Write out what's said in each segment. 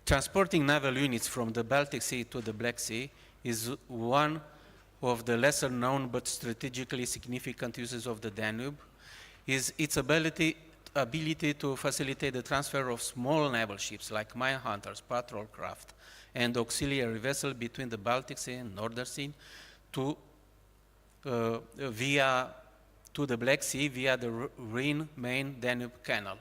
Transporting naval units from the Baltic Sea to the Black Sea is one of the lesser known but strategically significant uses of the Danube. Is its ability to facilitate the transfer of small naval ships like mine hunters, patrol craft, and auxiliary vessels between the Baltic Sea and Northern Sea to the Black Sea via the Rhine-Main Danube Canal.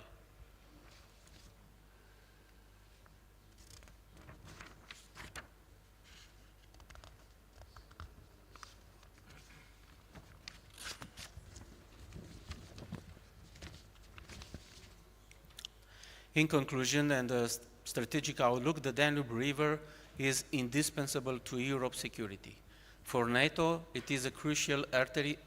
In conclusion, and a strategic outlook, the Danube River is indispensable to Europe's security. For NATO, it is a crucial artery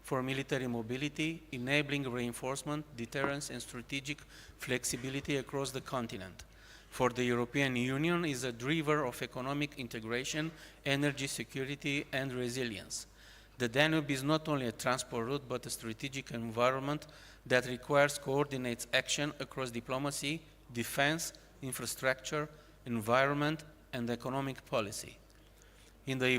for military mobility, enabling reinforcement, deterrence, and strategic flexibility across the continent. For the European Union, it is a driver of economic integration, energy security, and resilience. The Danube is not only a transport route, but a strategic environment that requires coordinated action across diplomacy, defense, infrastructure, environment, and economic policy. In the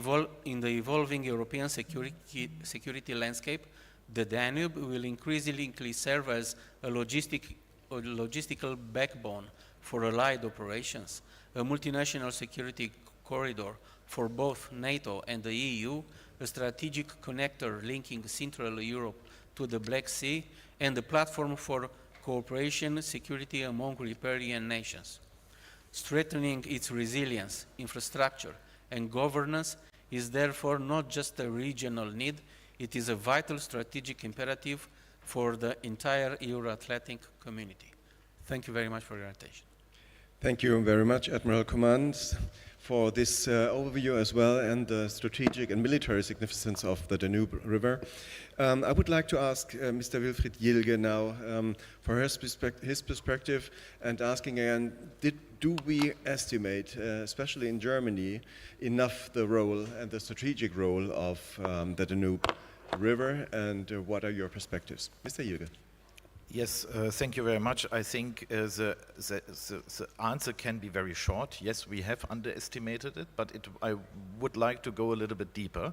evolving European security landscape, the Danube will increasingly serve as a logistical backbone for allied operations, a multinational security corridor for both NATO and the EU, a strategic connector linking Central Europe to the Black Sea, and a platform for cooperation and security among riparian nations. Strengthening its resilience, infrastructure, and governance is therefore not just a regional need, it is a vital strategic imperative for the entire Euro-Atlantic community. Thank you very much for your attention. Thank you very much, Admiral Coman, for this overview as well, and the strategic and military significance of the Danube River. I would like to ask Mr. Wilfried JILGE now for his perspective, and asking again, do we estimate, especially in Germany, enough the role and the strategic role of the Danube River, and what are your perspectives? Mr. JILGE. Yes, thank you very much. I think the answer can be very short. Yes, we have underestimated it, but I would like to go a little bit deeper.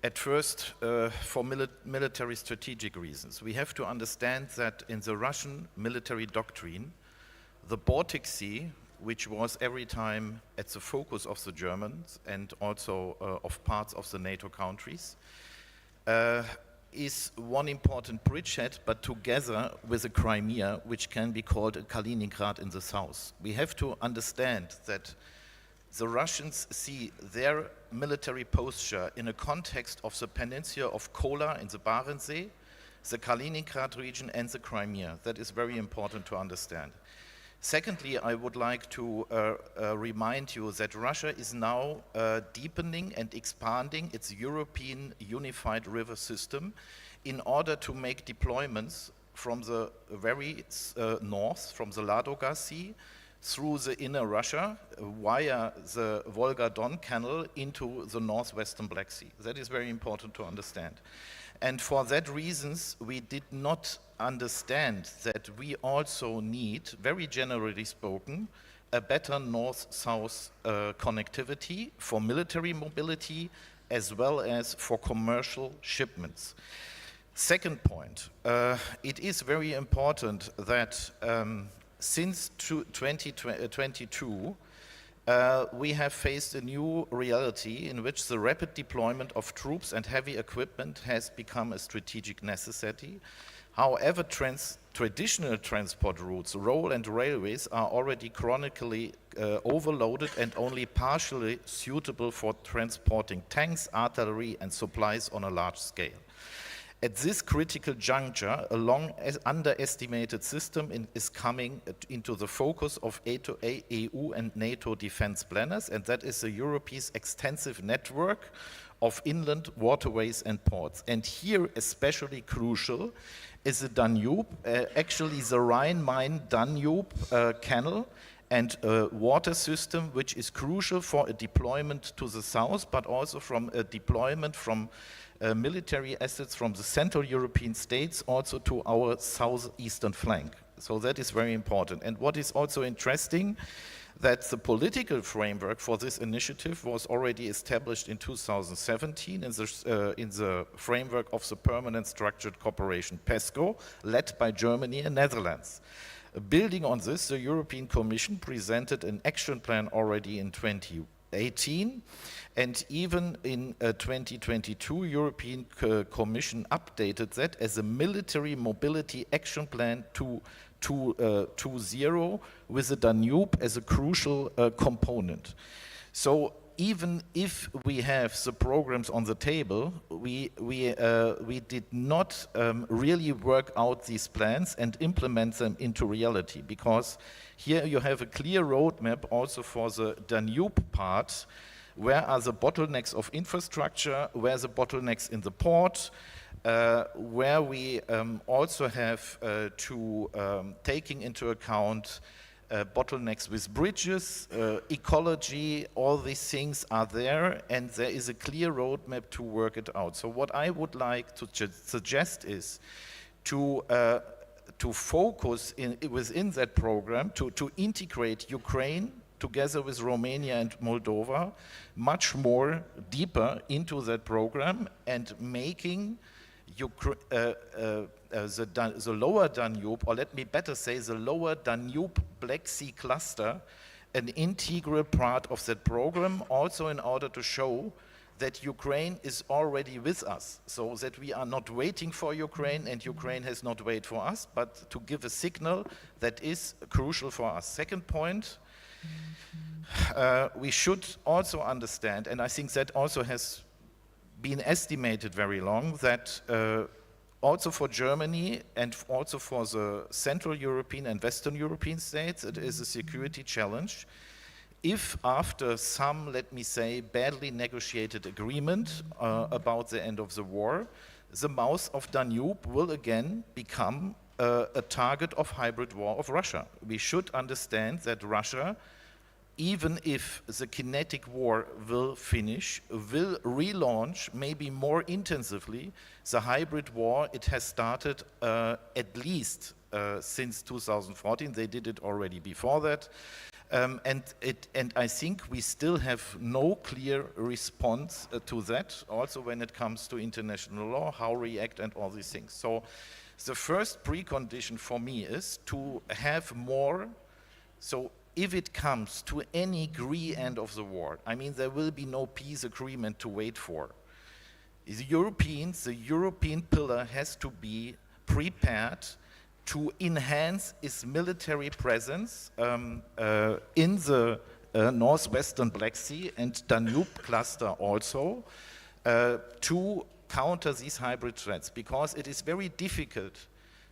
At first, for military strategic reasons, we have to understand that in the Russian military doctrine, the Baltic Sea, which was every time at the focus of the Germans and also of parts of the NATO countries, is one important bridgehead, but together with the Crimea, which can be called a Kaliningrad in the south. We have to understand that the Russians see their military posture in a context of the peninsula of Kola in the Barents Sea, the Kaliningrad region, and the Crimea. That is very important to understand. Secondly, I would like to remind you that Russia is now deepening and expanding its European unified river system in order to make deployments from the very north, from the Ladoga Sea, through the inner Russia, via the Volga-Don Canal into the northwestern Black Sea. That is very important to understand. And for that reasons, we did not understand that we also need, very generally spoken, a better north-south connectivity for military mobility as well as for commercial shipments. Second point, it is very important that since 2022, we have faced a new reality in which the rapid deployment of troops and heavy equipment has become a strategic necessity. However, traditional transport routes, road and railways, are already chronically overloaded and only partially suitable for transporting tanks, artillery, and supplies on a large scale. At this critical juncture, a long underestimated system is coming into the focus of EU and NATO defense planners, and that is the Europe's extensive network of inland waterways and ports. And here, especially crucial, is the Danube, actually the Rhine-Main-Danube canal, and a water system which is crucial for a deployment to the south, but also from a deployment from military assets from the Central European states also to our southeastern flank. So that is very important. And what is also interesting, that the political framework for this initiative was already established in 2017 in the framework of the Permanent Structured Cooperation, PESCO, led by Germany and Netherlands. Building on this, the European Commission presented an action plan already in 2018, and even in 2022, European Commission updated that as a military mobility action plan 2.0 with the Danube as a crucial component. So even if we have the programs on the table, we did not really work out these plans and implement them into reality, because here you have a clear roadmap also for the Danube part. Where are the bottlenecks of infrastructure? Where are the bottlenecks in the port? Where we also have taking into account bottlenecks with bridges, ecology, all these things are there, and there is a clear roadmap to work it out. So what I would like to suggest is to focus within that program, to integrate Ukraine together with Romania and Moldova much more deeper into that program, and making the lower Danube, or let me better say the lower Danube Black Sea cluster, an integral part of that program, also in order to show that Ukraine is already with us, so that we are not waiting for Ukraine and Ukraine has not waited for us, but to give a signal that is crucial for us. Second point, we should also understand, and I think that also has been estimated very long, that also for Germany and also for the Central European and Western European states, it is a security challenge. If after some, let me say, badly negotiated agreement about the end of the war, the mouth of Danube will again become a target of hybrid war of Russia. We should understand that Russia, even if the kinetic war will finish, will relaunch maybe more intensively the hybrid war it has started at least since 2014. They did it already before that. And I think we still have no clear response to that, also when it comes to international law, how react and all these things. So the first precondition for me is to have more, so if it comes to any end of the war, I mean, there will be no peace agreement to wait for. The European pillar has to be prepared to enhance its military presence in the northwestern Black Sea and Danube cluster also, to counter these hybrid threats, because it is very difficult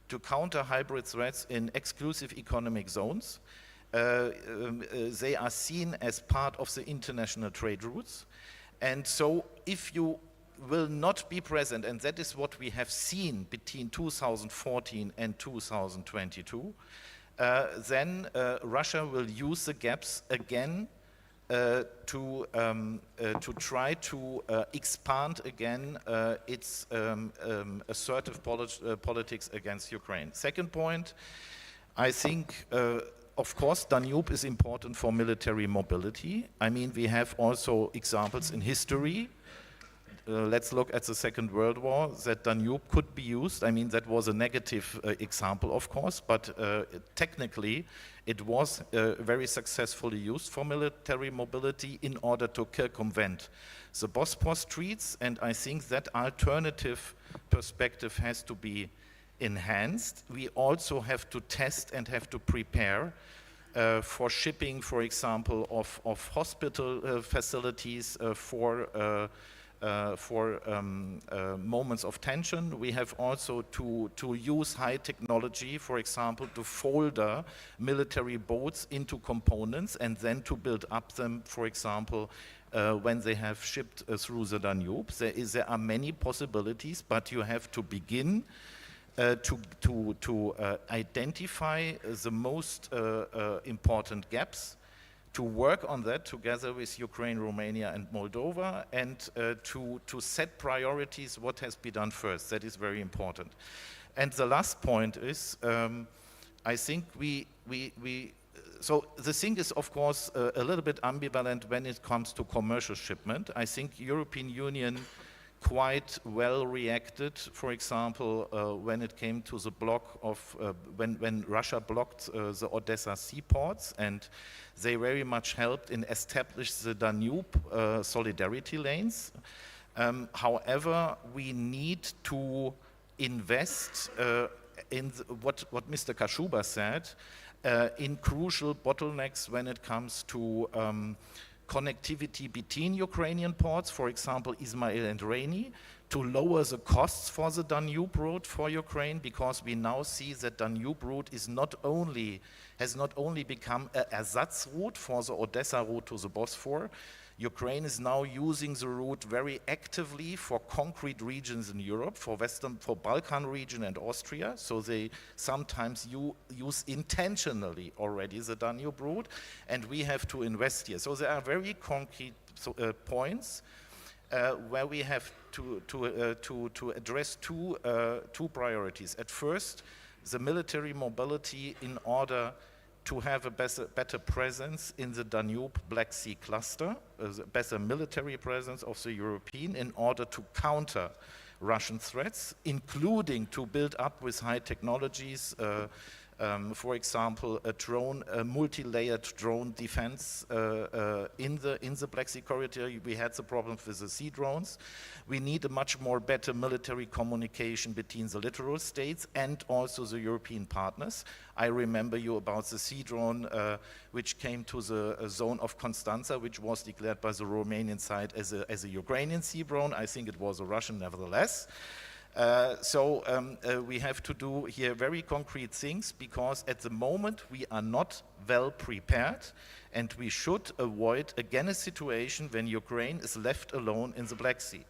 to counter hybrid threats in exclusive economic zones. They are seen as part of the international trade routes. And so if you will not be present, and that is what we have seen between 2014 and 2022, then Russia will use the gaps again to try to expand again its assertive politics against Ukraine. Second point, I think of course, Danube is important for military mobility. I mean, we have also examples in history. Let's look at the Second World War, that Danube could be used. I mean, that was a negative example, of course, but technically it was very successfully used for military mobility in order to circumvent the Bosporus Straits, and I think that alternative perspective has to be enhanced. We also have to test and have to prepare for shipping, for example, of hospital facilities for moments of tension. We have also to use high technology, for example, to folder military boats into components and then to build up them, for example, when they have shipped through the Danube. There are many possibilities, but you have to begin to identify the most important gaps, to work on that together with Ukraine, Romania and Moldova, and to set priorities, what has been done first. That is very important. And the last point is I think so the thing is, of course, a little bit ambivalent when it comes to commercial shipment. I think European Union quite well reacted, for example, when it came to the block of, when Russia blocked the Odessa seaports, and they very much helped in establish the Danube solidarity lanes. However, we need to invest in what Mr. KASHUBA said, in crucial bottlenecks when it comes to connectivity between Ukrainian ports, for example, Ismail and Reni, to lower the costs for the Danube route for Ukraine, because we now see that Danube route has not only become an ersatz route for the Odessa route to the Bosphore. Ukraine is now using the route very actively for concrete regions in Europe, for Balkan region and Austria. So they sometimes use intentionally already the Danube route, and we have to invest here. So there are very concrete points where we have to address two priorities. At first, the military mobility in order to have a better presence in the Danube Black Sea cluster, a better military presence of the European in order to counter Russian threats, including to build up with high technologies, for example, a multi-layered drone defense in the Black Sea corridor. We had the problems with the sea drones. We need a much more better military communication between the littoral states and also the European partners. I remember you about the sea drone which came to the zone of Constanza, which was declared by the Romanian side as a Ukrainian sea drone. I think it was a Russian nevertheless. We have to do here very concrete things, because at the moment we are not well prepared, and we should avoid again a situation when Ukraine is left alone in the Black Sea.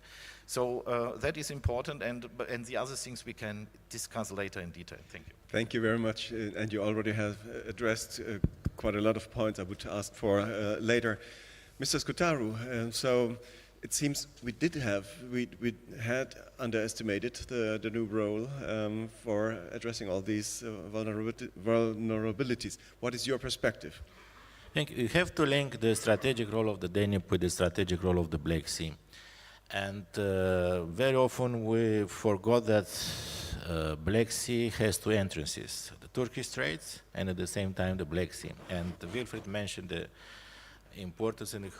So that is important, and the other things we can discuss later in detail. Thank you. Thank you very much, and you already have addressed quite a lot of points I would ask for later. Mr. SCUTARU, so it seems we had underestimated the Danube role for addressing all these vulnerabilities. What is your perspective? I think you have to link the strategic role of the Danube with the strategic role of the Black Sea. And very often we forgot that Black Sea has two entrances, the Turkish Straits and at the same time the Black Sea. And Wilfried mentioned the importance and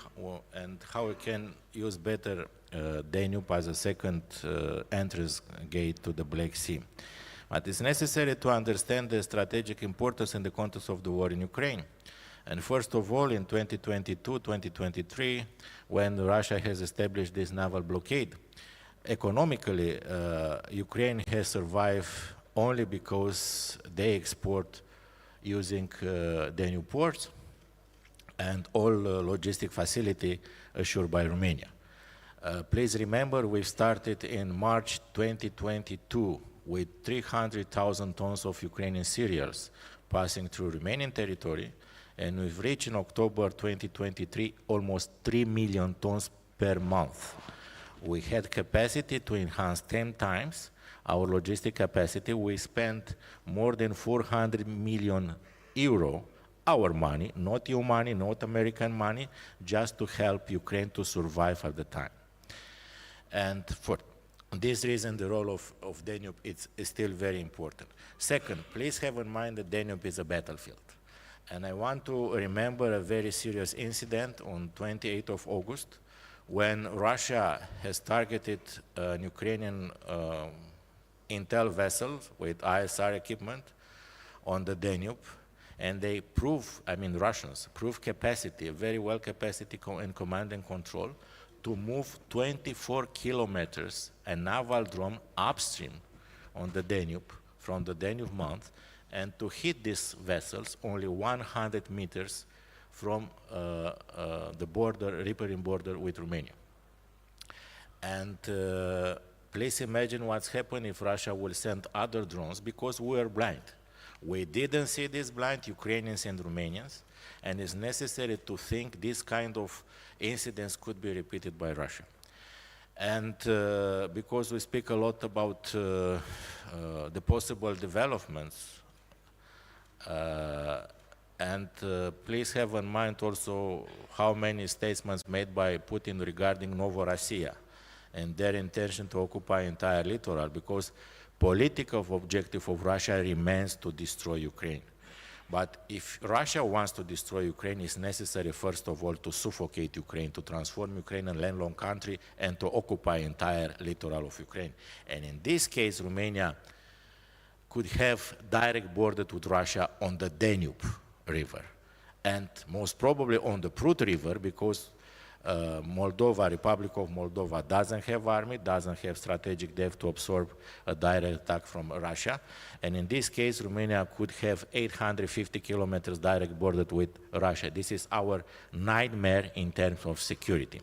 how we can use better Danube as a second entrance gate to the Black Sea. But it's necessary to understand the strategic importance in the context of the war in Ukraine. And first of all, in 2022-2023, when Russia has established this naval blockade, economically, Ukraine has survived only because they export using Danube ports and all logistic facility assured by Romania. Please remember, we started in March 2022 with 300,000 tons of Ukrainian cereals passing through Romanian territory, and we've reached in October 2023 almost 3 million tons per month. We had capacity to enhance 10 times our logistic capacity. We spent more than 400 million euro, our money, not EU money, not American money, just to help Ukraine to survive at the time. And for this reason, the role of Danube is still very important. Second, please have in mind that Danube is a battlefield. And I want to remember a very serious incident on 28th of August, when Russia has targeted an Ukrainian intel vessel with ISR equipment on the Danube, and they Russians prove capacity, very well capacity in command and control, to move 24 kilometers a naval drone upstream on the Danube, from the Danube mouth, and to hit these vessels only 100 meters from the border, riparian border with Romania. And please imagine what's happened if Russia will send other drones, because we are blind. We didn't see this blind, Ukrainians and Romanians, and it's necessary to think this kind of incidents could be repeated by Russia. And because we speak a lot about the possible developments And please have in mind also how many statements made by Putin regarding Novorossiya and their intention to occupy entire littoral, because political objective of Russia remains to destroy Ukraine. But if Russia wants to destroy Ukraine, it's necessary, first of all, to suffocate Ukraine, to transform Ukraine in a landlocked country, and to occupy entire littoral of Ukraine. And in this case, Romania could have direct border with Russia on the Danube River, and most probably on the Prut River, because Moldova, Republic of Moldova, doesn't have army, doesn't have strategic depth to absorb a direct attack from Russia. And in this case, Romania could have 850 kilometers direct border with Russia. This is our nightmare in terms of security.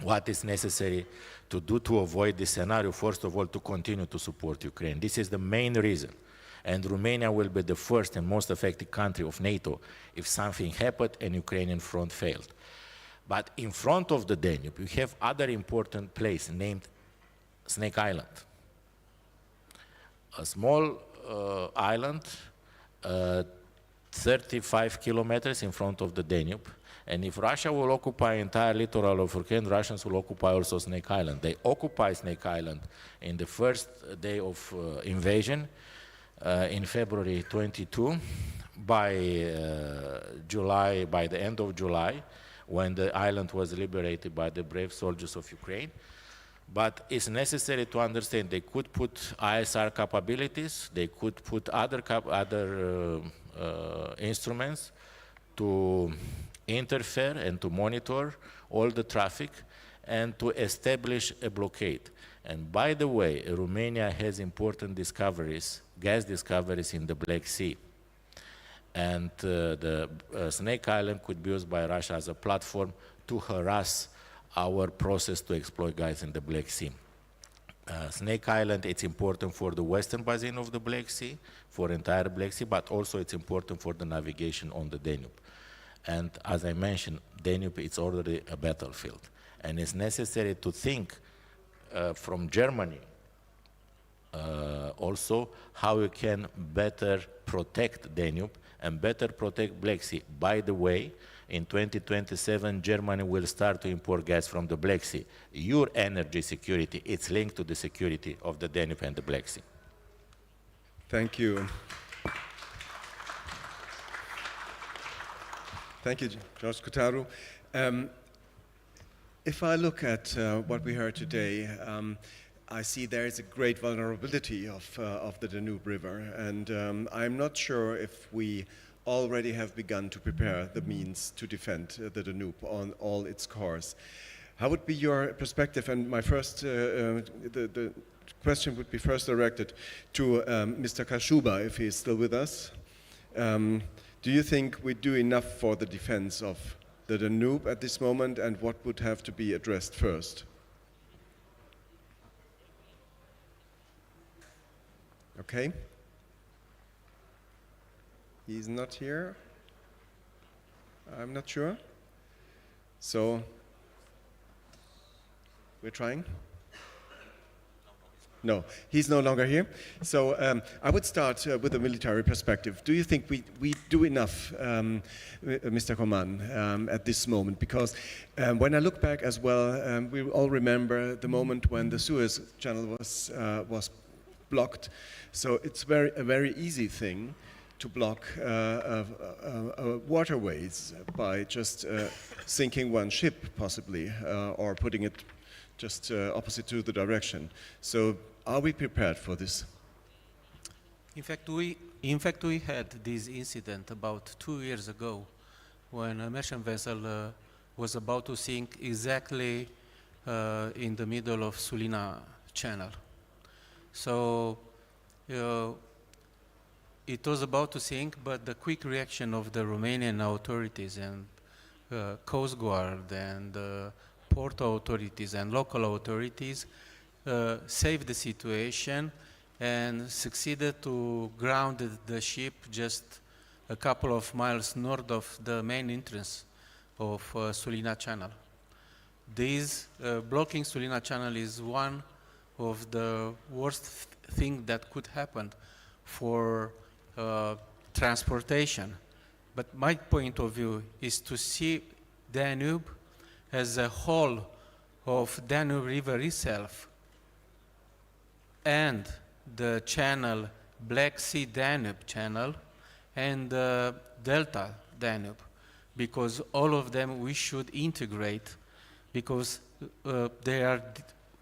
What is necessary to do to avoid this scenario? First of all, to continue to support Ukraine. This is the main reason. And Romania will be the first and most affected country of NATO if something happened and Ukrainian front failed. But in front of the Danube, you have other important place named Snake Island. A small island, 35 kilometers in front of the Danube. And if Russia will occupy entire littoral of Ukraine, Russians will occupy also Snake Island. They occupy Snake Island in the first day of invasion in February 22. By the end of July, when the island was liberated by the brave soldiers of Ukraine. But it's necessary to understand they could put ISR capabilities, they could put other instruments to interfere and to monitor all the traffic and to establish a blockade. And by the way, Romania has important discoveries, gas discoveries in the Black Sea. And the Snake Island could be used by Russia as a platform to harass our process to exploit gas in the Black Sea. Snake Island, it's important for the western basin of the Black Sea, for entire Black Sea, but also it's important for the navigation on the Danube. And as I mentioned, Danube is already a battlefield. And it's necessary to think from Germany also how you can better protect Danube and better protect Black Sea. By the way, in 2027, Germany will start to import gas from the Black Sea. Your energy security, it's linked to the security of the Danube and the Black Sea. Thank you. Thank you, George SCUTARU. If I look at what we heard today, I see there is a great vulnerability of the Danube River, and I'm not sure if we already have begun to prepare the means to defend the Danube on all its course. How would be your perspective? And my first, the question would be first directed to Mr. KASHUBA, if he is still with us. Do you think we do enough for the defense of the Danube at this moment, and what would have to be addressed first? Okay. He's not here. I'm not sure. So, we're trying? No, he's no longer here. So I would start with a military perspective. Do you think we do enough, Mr. COMAN, at this moment? Because when I look back as well, we all remember the moment when the Suez Channel was blocked. So it's a very easy thing to block waterways by just sinking one ship, possibly, or putting it just opposite to the direction. So are we prepared for this? In fact, we had this incident about 2 years ago when a merchant vessel was about to sink exactly in the middle of Sulina Channel. So it was about to sink, but the quick reaction of the Romanian authorities and Coast Guard and port authorities and local authorities saved the situation and succeeded to ground the ship just a couple of miles north of the main entrance of Sulina Channel. Blocking Sulina Channel is one of the worst things that could happen for transportation. But my point of view is to see Danube as a whole of Danube River itself and the channel, Black Sea Danube channel, and Delta Danube, because all of them we should integrate, because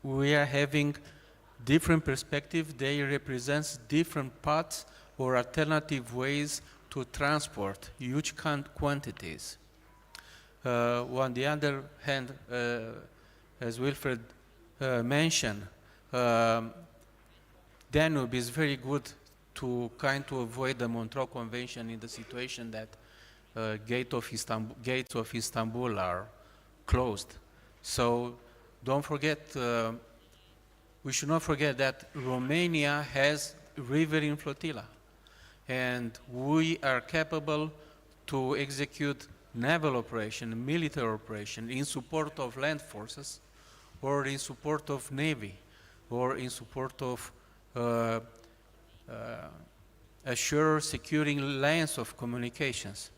we are having different perspectives. They represent different paths or alternative ways to transport huge quantities. On the other hand, as Wilfried mentioned, Danube is very good to avoid the Montreux Convention in the situation that gates of Istanbul are closed. So don't forget, we should not forget that Romania has riverine flotilla, and we are capable to execute naval operation, military operation in support of land forces, or in support of navy, or in support of securing lines of communications.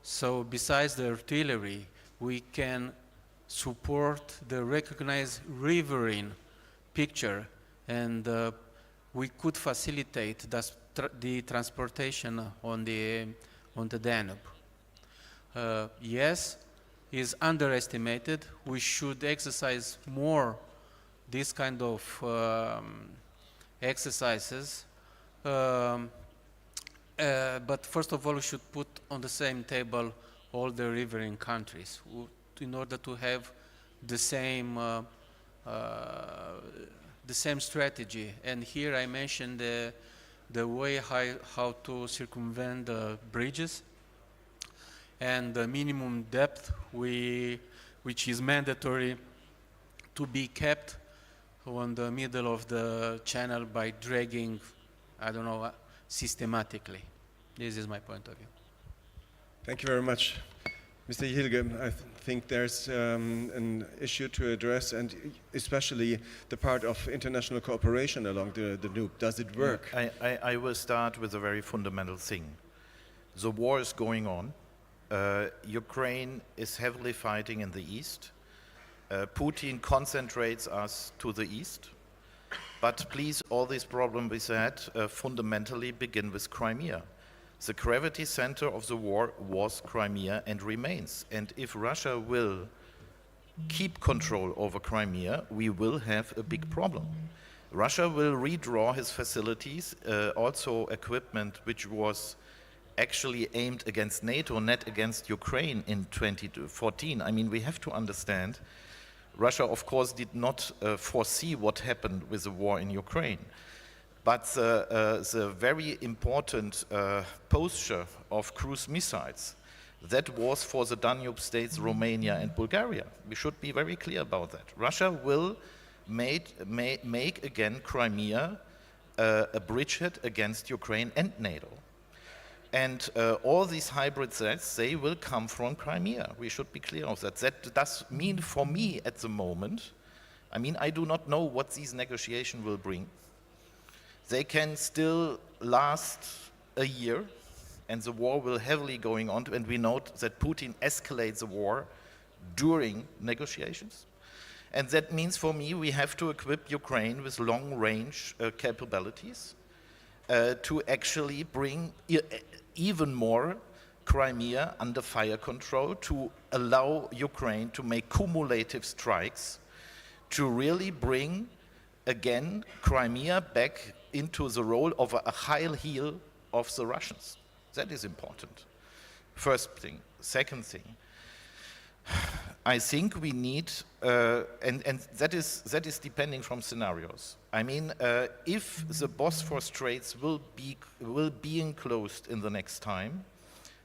So besides the artillery, we can support the recognized riverine picture, and we could facilitate the transportation on the Danube. Yes, is underestimated. We should exercise more this kind of exercises. But first of all, we should put on the same table all the riverine countries in order to have the same strategy. And here I mentioned the way how to circumvent the bridges and the minimum depth which is mandatory to be kept on the middle of the channel by dragging, I don't know, systematically. This is my point of view. Thank you very much. Mr. JILGE, I think there's an issue to address, and especially the part of international cooperation along the Danube. Does it work? I will start with a very fundamental thing. The war is going on. Ukraine is heavily fighting in the east. Putin concentrates us to the east. But please, all these problems we said fundamentally begin with Crimea. The gravity center of the war was Crimea and remains. And if Russia will keep control over Crimea, we will have a big problem. Russia will redraw his facilities, also equipment which was actually aimed against NATO, not against Ukraine in 2014. I mean, we have to understand, Russia, of course, did not foresee what happened with the war in Ukraine. But the very important posture of cruise missiles, that was for the Danube states, Romania and Bulgaria. We should be very clear about that. Russia will make again Crimea a bridgehead against Ukraine and NATO. And all these hybrid threats, they will come from Crimea. We should be clear of that. That does mean for me at the moment, I mean, I do not know what these negotiations will bring. They can still last a year, and the war will heavily going on, and we note that Putin escalates the war during negotiations. And that means for me, we have to equip Ukraine with long-range capabilities to actually bring even more Crimea under fire control, to allow Ukraine to make cumulative strikes, to really bring, again, Crimea back into the role of a high heel of the Russians. That is important. First thing. Second thing, I think we need, and that is depending from scenarios. I mean, if the Bosphorus Straits will be enclosed in the next time,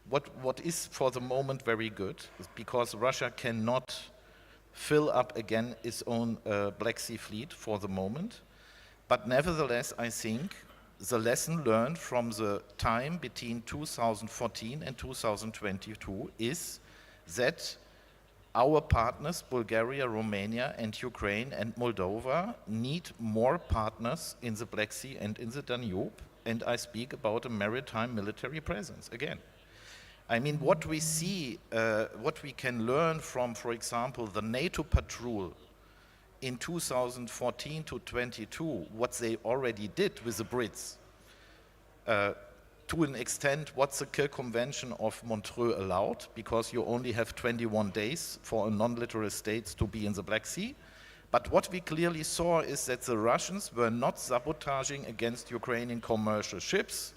what is for the moment very good is because Russia cannot fill up again its own Black Sea fleet for the moment. But nevertheless, I think the lesson learned from the time between 2014 and 2022 is that our partners, Bulgaria, Romania, and Ukraine, and Moldova, need more partners in the Black Sea and in the Danube. and I speak about a maritime military presence again. I mean, what we see, what we can learn from, for example, the NATO patrol in 2014 to 22, what they already did with the Brits, to an extent what the Kiel Convention of Montreux allowed, because you only have 21 days for a non-littoral state to be in the Black Sea. But what we clearly saw is that the Russians were not sabotaging against Ukrainian commercial ships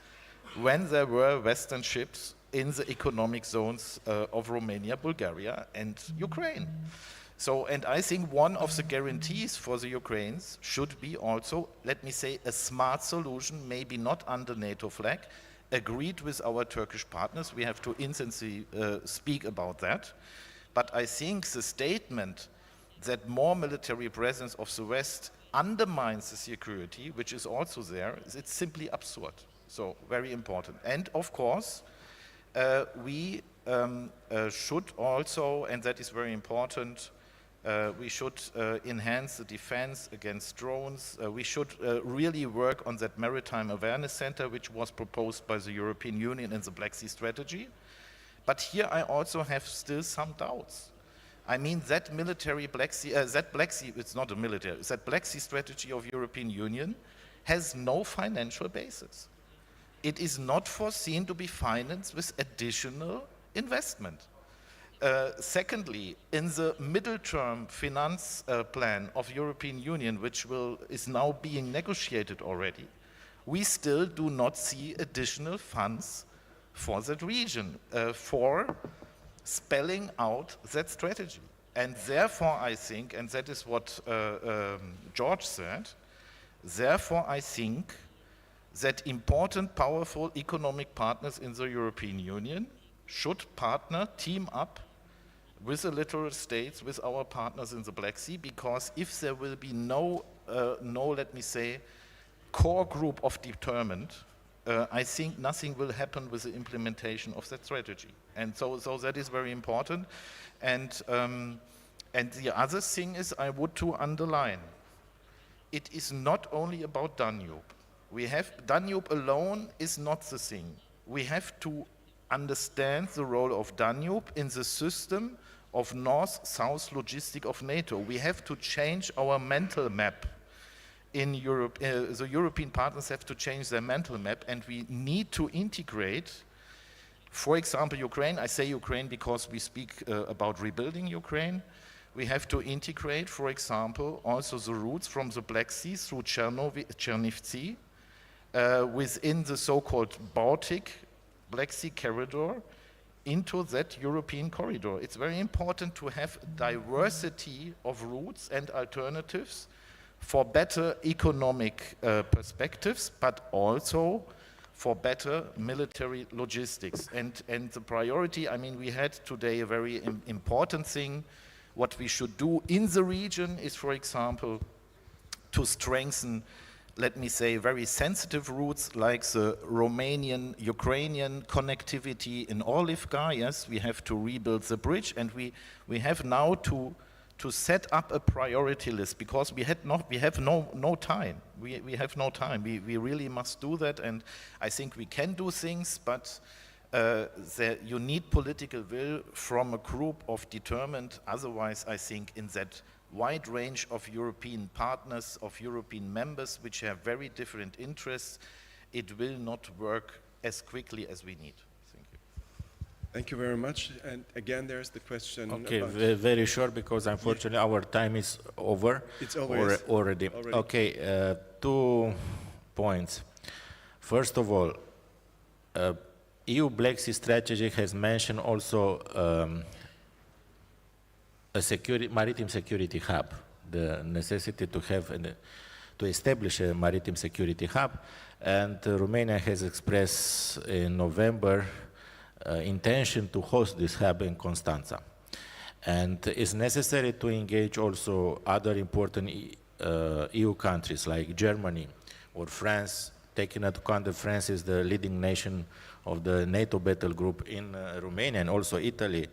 when there were Western ships in the economic zones of Romania, Bulgaria, and Ukraine. So, and I think one of the guarantees for the Ukrainians should be also, let me say, a smart solution, maybe not under NATO flag, agreed with our Turkish partners. We have to instantly speak about that. But I think the statement that more military presence of the West undermines the security, which is also there, it's simply absurd. So very important. And of course, we should also, and that is very important, we should enhance the defense against drones. We should really work on that Maritime Awareness Center, which was proposed by the European Union in the Black Sea Strategy. But here I also have still some doubts. I mean, that military Black Sea, it's not a military, that Black Sea Strategy of European Union has no financial basis. It is not foreseen to be financed with additional investment. Secondly, in the middle-term finance plan of European Union, which is now being negotiated already, we still do not see additional funds for that region, for spelling out that strategy. And therefore I think, and that is what George said, therefore I think that important, powerful economic partners in the European Union should partner, team up with the littoral states, with our partners in the Black Sea, because if there will be no, let me say, core group of determined, I think nothing will happen with the implementation of that strategy. And so that is very important. And the other thing is I would to underline, it is not only about Danube. Danube alone is not the thing. We have to understand the role of Danube in the system of north-south logistic of NATO. We have to change our mental map in Europe. The European partners have to change their mental map, and we need to integrate, for example, Ukraine. I say Ukraine because we speak about rebuilding Ukraine. We have to integrate, for example, also the routes from the Black Sea through Chernivtsi within the so-called Baltic Black Sea corridor into that European corridor. It's very important to have diversity of routes and alternatives for better economic perspectives, but also for better military logistics. And the priority, I mean, we had today a very important thing. What we should do in the region is, for example, to strengthen, let me say, very sensitive routes like the Romanian-Ukrainian connectivity in Orlivka. Yes, we have to rebuild the bridge, and we have now to set up a priority list, because we have no time. We have no time. We really must do that, and I think we can do things, but you need political will from a group of determined. Otherwise, I think in that wide range of European partners, of European members, which have very different interests, it will not work as quickly as we need. Thank you. Thank you very much. And again, there's the question. Okay, very short, because unfortunately our time is over. It's over already. Okay, 2 points. First of all, EU Black Sea strategy has mentioned also a maritime security hub, the necessity to have to establish a maritime security hub, and Romania has expressed in November intention to host this hub in Constanța. And it's necessary to engage also other important EU countries like Germany or France, taking into account that France is the leading nation of the NATO battle group in Romania, and also Italy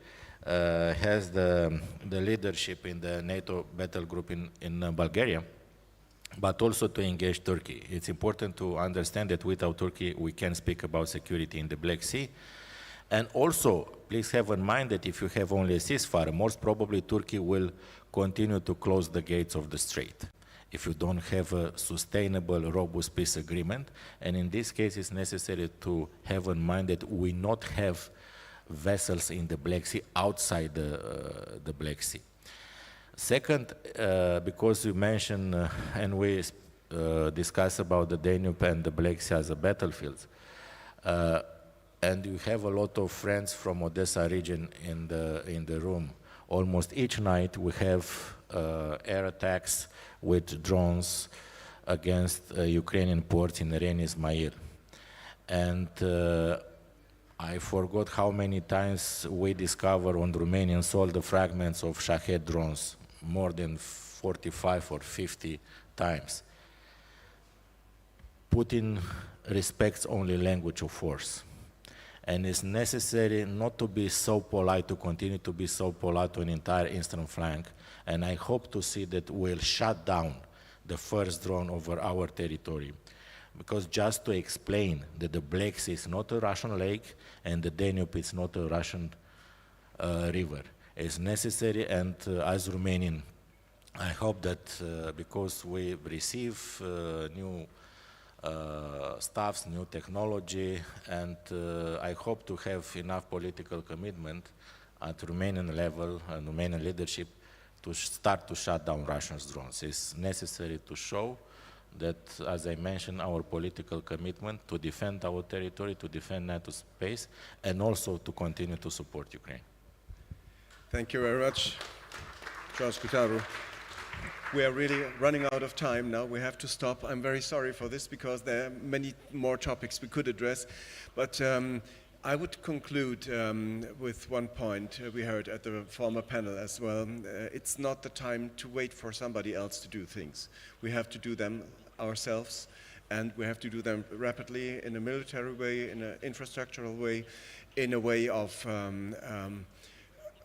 has the leadership in the NATO battle group in Bulgaria. but also to engage Turkey. It's important to understand that without Turkey, we can speak about security in the Black Sea. And also, please have in mind that if you have only a ceasefire, most probably Turkey will continue to close the gates of the strait if you don't have a sustainable, robust peace agreement. And in this case, it's necessary to have in mind that we not have vessels in the Black Sea outside the Black Sea. Second, because you mentioned and we discussed about the Danube and the Black Sea as a battlefield, and you have a lot of friends from Odessa region in the room. Almost each night we have air attacks with drones against Ukrainian ports in Ren Ismail. And I forgot how many times we discover on Romanian soil the fragments of Shahed drones, more than 45 or 50 times. Putin respects only language of force. And it's necessary not to be so polite, to continue to be so polite to an entire eastern flank. And I hope to see that we'll shut down the first drone over our territory. Because just to explain that the Black Sea is not a Russian lake and the Danube is not a Russian river, is necessary. And as Romanian, I hope that because we receive new staffs, new technology, and I hope to have enough political commitment at Romanian level and Romanian leadership to start to shut down Russian drones. It's necessary to show that, as I mentioned, our political commitment to defend our territory, to defend NATO space, and also to continue to support Ukraine. Thank you very much, George SCUTARU. We are really running out of time now. We have to stop. I'm very sorry for this because there are many more topics we could address. But I would conclude with one point we heard at the former panel as well. It's not the time to wait for somebody else to do things. We have to do them ourselves, and we have to do them rapidly in a military way, in an infrastructural way, in a way of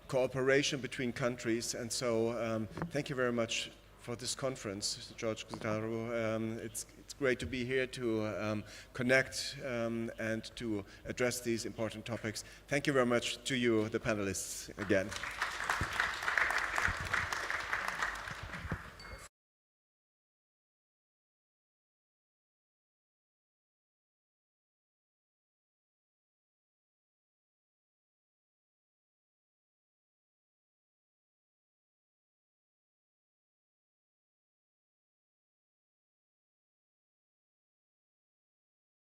cooperation between countries. And so thank you very much for this conference, George SCUTARU. It's great to be here to connect and to address these important topics. Thank you very much to you, the panelists, again.